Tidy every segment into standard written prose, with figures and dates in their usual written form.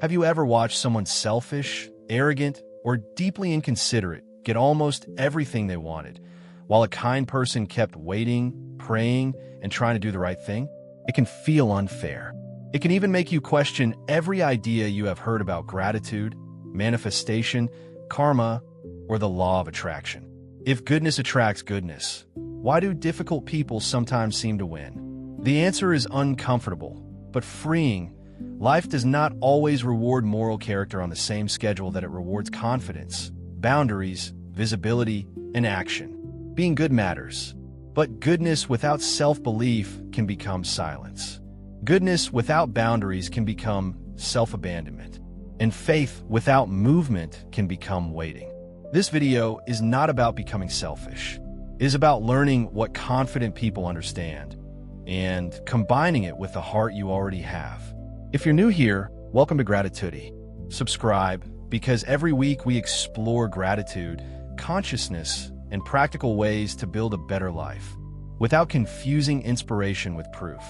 Have you ever watched someone selfish, arrogant, or deeply inconsiderate get almost everything they wanted, while a kind person kept waiting, praying, and trying to do the right thing? It can feel unfair. It can even make you question every idea you have heard about gratitude, manifestation, karma, or the law of attraction. If goodness attracts goodness, why do difficult people sometimes seem to win? The answer is uncomfortable, but freeing. Life does not always reward moral character on the same schedule that it rewards confidence, boundaries, visibility, and action. Being good matters, but goodness without self-belief can become silence. Goodness without boundaries can become self-abandonment, and faith without movement can become waiting. This video is not about becoming selfish. It is about learning what confident people understand and combining it with the heart you already have. If you're new here, welcome to Gratitudi. Subscribe, because every week we explore gratitude, consciousness, and practical ways to build a better life, without confusing inspiration with proof.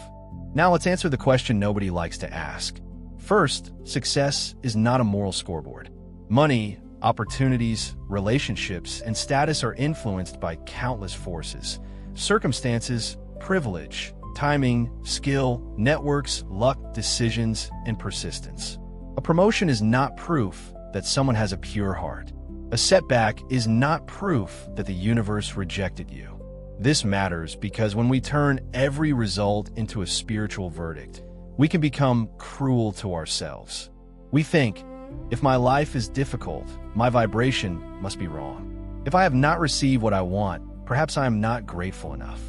Now let's answer the question nobody likes to ask. First, success is not a moral scoreboard. Money, opportunities, relationships, and status are influenced by countless forces: circumstances, privilege, timing, skill, networks, luck, decisions, and persistence. A promotion is not proof that someone has a pure heart. A setback is not proof that the universe rejected you. This matters because when we turn every result into a spiritual verdict, we can become cruel to ourselves. We think, if my life is difficult, my vibration must be wrong. If I have not received what I want, perhaps I am not grateful enough.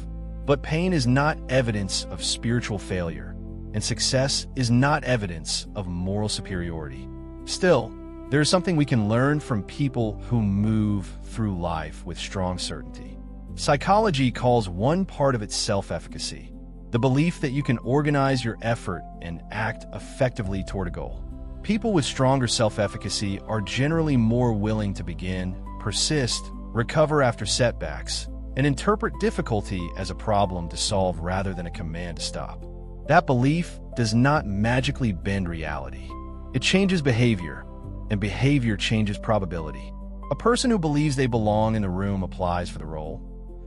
But pain is not evidence of spiritual failure, and success is not evidence of moral superiority. Still, there is something we can learn from people who move through life with strong certainty. Psychology calls one part of it self-efficacy, the belief that you can organize your effort and act effectively toward a goal. People with stronger self-efficacy are generally more willing to begin, persist, recover after setbacks, and interpret difficulty as a problem to solve rather than a command to stop. That belief does not magically bend reality. It changes behavior, and behavior changes probability. A person who believes they belong in the room applies for the role,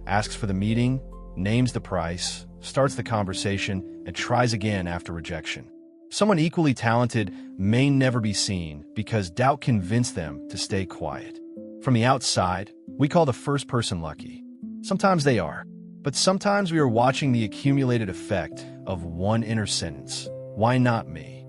asks for the meeting, names the price, starts the conversation, and tries again after rejection. Someone equally talented may never be seen because doubt convinced them to stay quiet. From the outside, we call the first person lucky. Sometimes they are, but sometimes we are watching the accumulated effect of one inner sentence: why not me?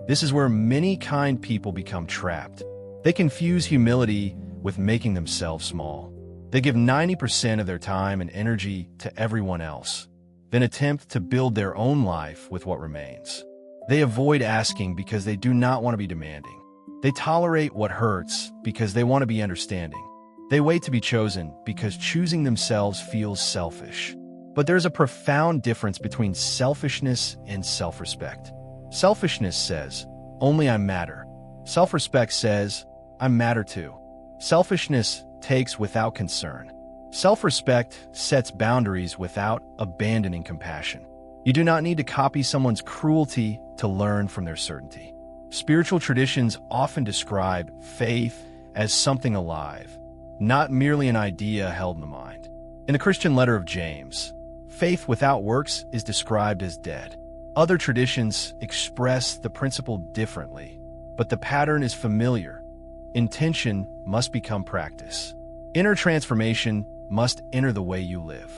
This is where many kind people become trapped. They confuse humility with making themselves small. They give 90% of their time and energy to everyone else, then attempt to build their own life with what remains. They avoid asking because they do not want to be demanding. They tolerate what hurts because they want to be understanding. They wait to be chosen because choosing themselves feels selfish. But there's a profound difference between selfishness and self-respect. Selfishness says, only I matter. Self-respect says, I matter too. Selfishness takes without concern. Self-respect sets boundaries without abandoning compassion. You do not need to copy someone's cruelty to learn from their certainty. Spiritual traditions often describe faith as something alive, not merely an idea held in the mind. In the Christian letter of James, faith without works is described as dead. Other traditions express the principle differently, but the pattern is familiar. Intention must become practice. Inner transformation must enter the way you live.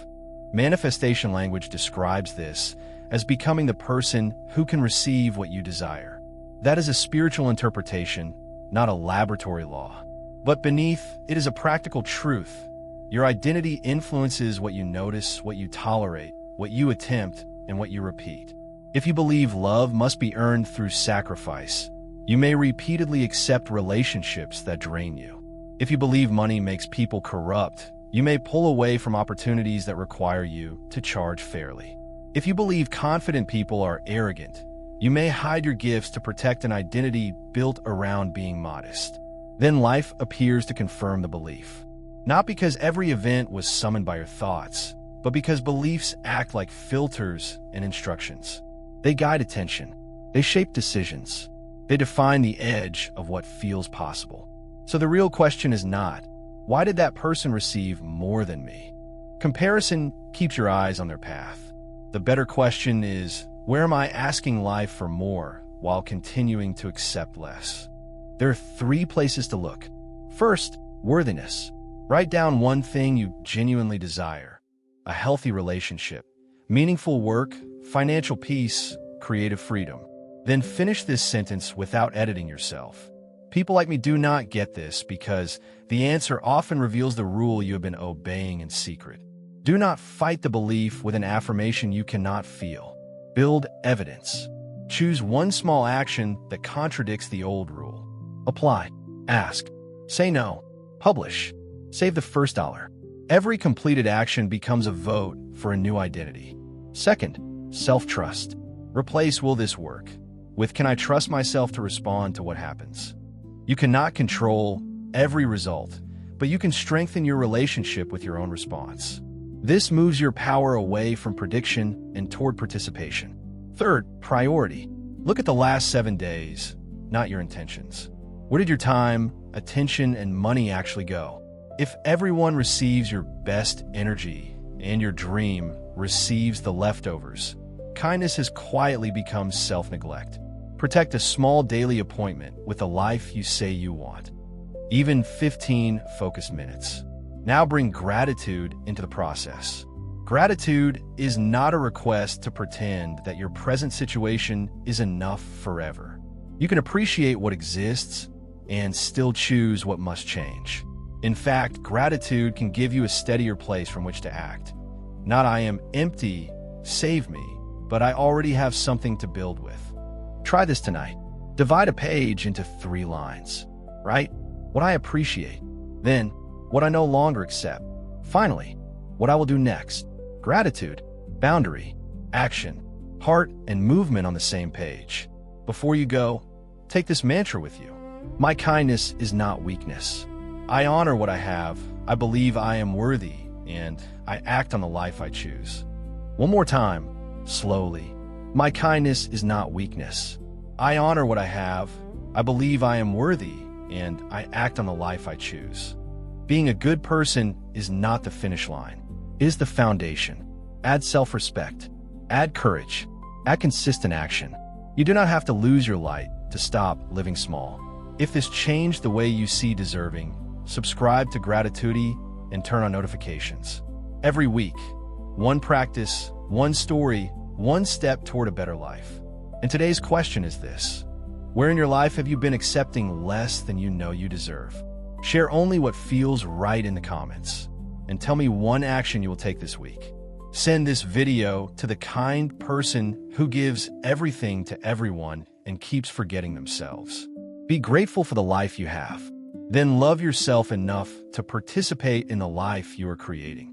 Manifestation language describes this as becoming the person who can receive what you desire. That is a spiritual interpretation, not a laboratory law. But beneath it is a practical truth. Your identity influences what you notice, what you tolerate, what you attempt, and what you repeat. If you believe love must be earned through sacrifice, you may repeatedly accept relationships that drain you. If you believe money makes people corrupt, you may pull away from opportunities that require you to charge fairly. If you believe confident people are arrogant, you may hide your gifts to protect an identity built around being modest. Then life appears to confirm the belief. Not because every event was summoned by your thoughts, but because beliefs act like filters and instructions. They guide attention. They shape decisions. They define the edge of what feels possible. So the real question is not, why did that person receive more than me? Comparison keeps your eyes on their path. The better question is, where am I asking life for more while continuing to accept less? There are 3 places to look. First, worthiness. Write down one thing you genuinely desire: a healthy relationship, meaningful work, financial peace, creative freedom. Then finish this sentence without editing yourself. People like me do not get this because the answer often reveals the rule you have been obeying in secret. Do not fight the belief with an affirmation you cannot feel. Build evidence. Choose one small action that contradicts the old rule. Apply. Ask. Say no. Publish. Save the first dollar. Every completed action becomes a vote for a new identity. Second, self-trust. Replace "will this work" with "can I trust myself to respond to what happens?" You cannot control every result, but you can strengthen your relationship with your own response. This moves your power away from prediction and toward participation. Third, priority. Look at the last 7 days, not your intentions. Where did your time, attention, and money actually go? If everyone receives your best energy and your dream receives the leftovers, kindness has quietly become self-neglect. Protect a small daily appointment with the life you say you want. Even 15 focused minutes. Now bring gratitude into the process. Gratitude is not a request to pretend that your present situation is enough forever. You can appreciate what exists and still choose what must change. In fact, gratitude can give you a steadier place from which to act. Not "I am empty, save me," but "I already have something to build with." Try this tonight. Divide a page into 3 lines. Write what I appreciate, then what I no longer accept, finally, what I will do next. Gratitude, boundary, action, heart, and movement on the same page. Before you go, take this mantra with you. My kindness is not weakness. I honor what I have, I believe I am worthy, and I act on the life I choose. One more time, slowly. My kindness is not weakness. I honor what I have, I believe I am worthy, and I act on the life I choose. Being a good person is not the finish line. It is the foundation. Add self-respect. Add courage. Add consistent action. You do not have to lose your light to stop living small. If this changed the way you see deserving, subscribe to Gratitudi and turn on notifications. Every week, one practice, one story, one step toward a better life. And today's question is this: where in your life have you been accepting less than you know you deserve? Share only what feels right in the comments, and tell me one action you will take this week. Send this video to the kind person who gives everything to everyone and keeps forgetting themselves. Be grateful for the life you have. Then love yourself enough to participate in the life you are creating.